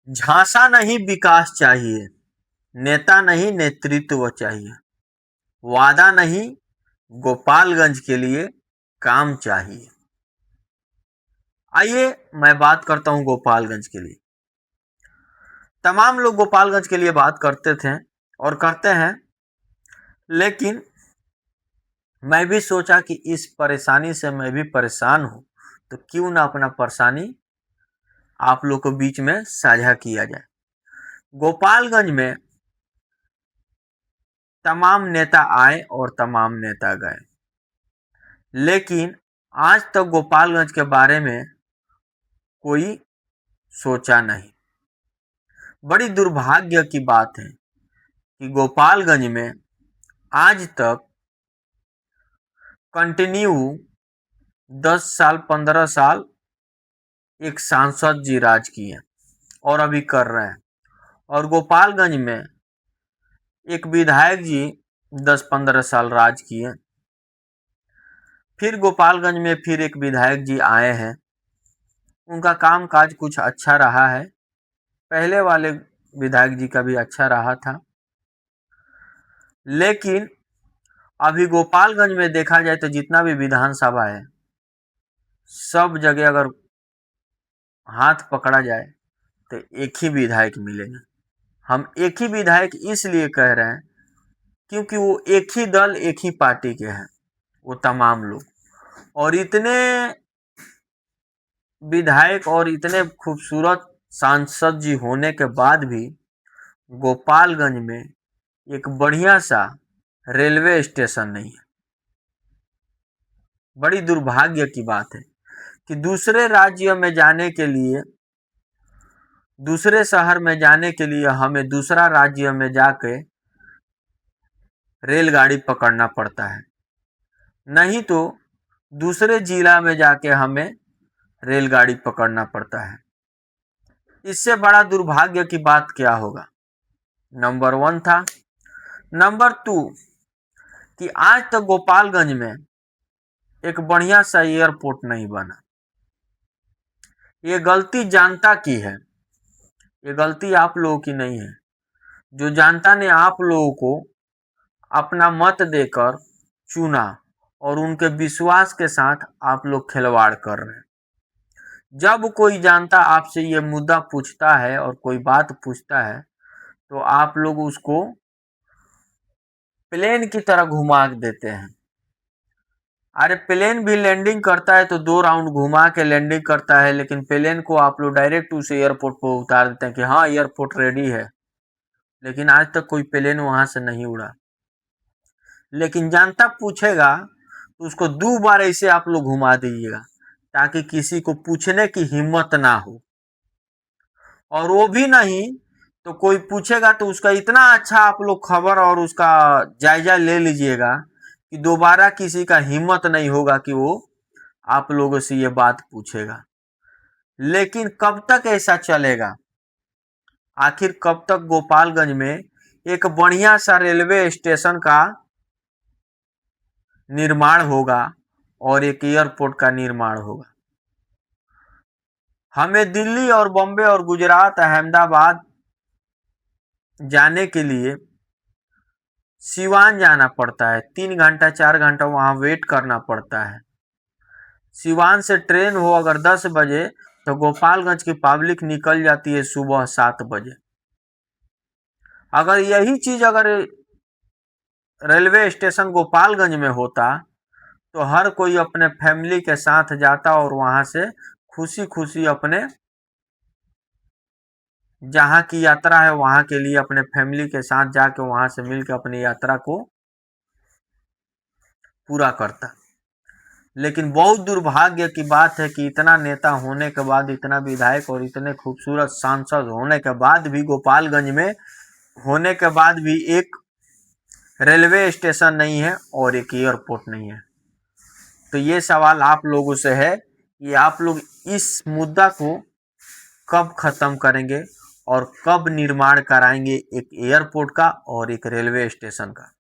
झांसा नहीं विकास चाहिए, नेता नहीं नेतृत्व चाहिए, वादा नहीं गोपालगंज के लिए काम चाहिए। आइए मैं बात करता हूं गोपालगंज के लिए। तमाम लोग गोपालगंज के लिए बात करते थे और करते हैं, लेकिन मैं भी सोचा कि इस परेशानी से मैं भी परेशान हूं, तो क्यों ना अपना परेशानी आप लोग के बीच में साझा किया जाए। गोपालगंज में तमाम नेता आए और तमाम नेता गए, लेकिन आज तक गोपालगंज के बारे में कोई सोचा नहीं। बड़ी दुर्भाग्य की बात है कि गोपालगंज में आज तक कंटिन्यू 10 साल 15 साल एक सांसद जी राज किए और अभी कर रहे हैं, और गोपालगंज में एक विधायक जी 10-15 साल राज किए। फिर गोपालगंज में फिर एक विधायक जी आए हैं, उनका काम काज कुछ अच्छा रहा है, पहले वाले विधायक जी का भी अच्छा रहा था। लेकिन अभी गोपालगंज में देखा जाए तो जितना भी विधानसभा है, सब जगह अगर हाथ पकड़ा जाए तो एक ही विधायक मिलेगा। हम एक ही विधायक इसलिए कह रहे हैं क्योंकि वो एक ही दल एक ही पार्टी के हैं, वो तमाम लोग। और इतने विधायक और इतने खूबसूरत सांसद जी होने के बाद भी गोपालगंज में एक बढ़िया सा रेलवे स्टेशन नहीं है। बड़ी दुर्भाग्य की बात है कि दूसरे राज्य में जाने के लिए, दूसरे शहर में जाने के लिए हमें दूसरा राज्य में जाके रेलगाड़ी पकड़ना पड़ता है, नहीं तो दूसरे जिला में जाके हमें रेलगाड़ी पकड़ना पड़ता है। इससे बड़ा दुर्भाग्य की बात क्या होगा। नंबर 1 था। नंबर 2 कि आज तक गोपालगंज में एक बढ़िया सा एयरपोर्ट नहीं बना। ये गलती जनता की है, ये गलती आप लोगों की नहीं है। जो जनता ने आप लोगों को अपना मत देकर चुना और उनके विश्वास के साथ आप लोग खिलवाड़ कर रहे हैं। जब कोई जनता आपसे ये मुद्दा पूछता है और कोई बात पूछता है तो आप लोग उसको प्लेन की तरह घुमा देते हैं। अरे प्लेन भी लैंडिंग करता है तो 2 राउंड घुमा के लैंडिंग करता है, लेकिन प्लेन को आप लोग डायरेक्ट उस एयरपोर्ट पर उतार देते हैं कि हाँ एयरपोर्ट रेडी है, लेकिन आज तक कोई प्लेन वहां से नहीं उड़ा। लेकिन जनता पूछेगा तो उसको 2 बार ऐसे आप लोग घुमा दीजिएगा ताकि किसी को पूछने की हिम्मत ना हो। और वो भी नहीं तो कोई पूछेगा तो उसका इतना अच्छा आप लोग खबर और उसका जायजा ले लीजिएगा कि दोबारा किसी का हिम्मत नहीं होगा कि वो आप लोगों से ये बात पूछेगा। लेकिन कब तक ऐसा चलेगा? आखिर कब तक गोपालगंज में एक बढ़िया सा रेलवे स्टेशन का निर्माण होगा और एक एयरपोर्ट का निर्माण होगा? हमें दिल्ली और बॉम्बे और गुजरात अहमदाबाद जाने के लिए सिवान जाना पड़ता है, 3 घंटा 4 घंटा वहां वेट करना पड़ता है। सिवान से ट्रेन हो अगर 10 बजे तो गोपालगंज की पब्लिक निकल जाती है सुबह 7 बजे। अगर यही चीज अगर रेलवे स्टेशन गोपालगंज में होता तो हर कोई अपने फैमिली के साथ जाता और वहां से खुशी खुशी अपने जहां की यात्रा है वहां के लिए अपने फैमिली के साथ जाके वहां से मिलकर अपनी यात्रा को पूरा करता। लेकिन बहुत दुर्भाग्य की बात है कि इतना नेता होने के बाद, इतना विधायक और इतने खूबसूरत सांसद होने के बाद भी, गोपालगंज में होने के बाद भी एक रेलवे स्टेशन नहीं है और एक एयरपोर्ट नहीं है। तो ये सवाल आप लोगों से है कि आप लोग इस मुद्दा को कब खत्म करेंगे और कब निर्माण कराएंगे एक एयरपोर्ट का और एक रेलवे स्टेशन का।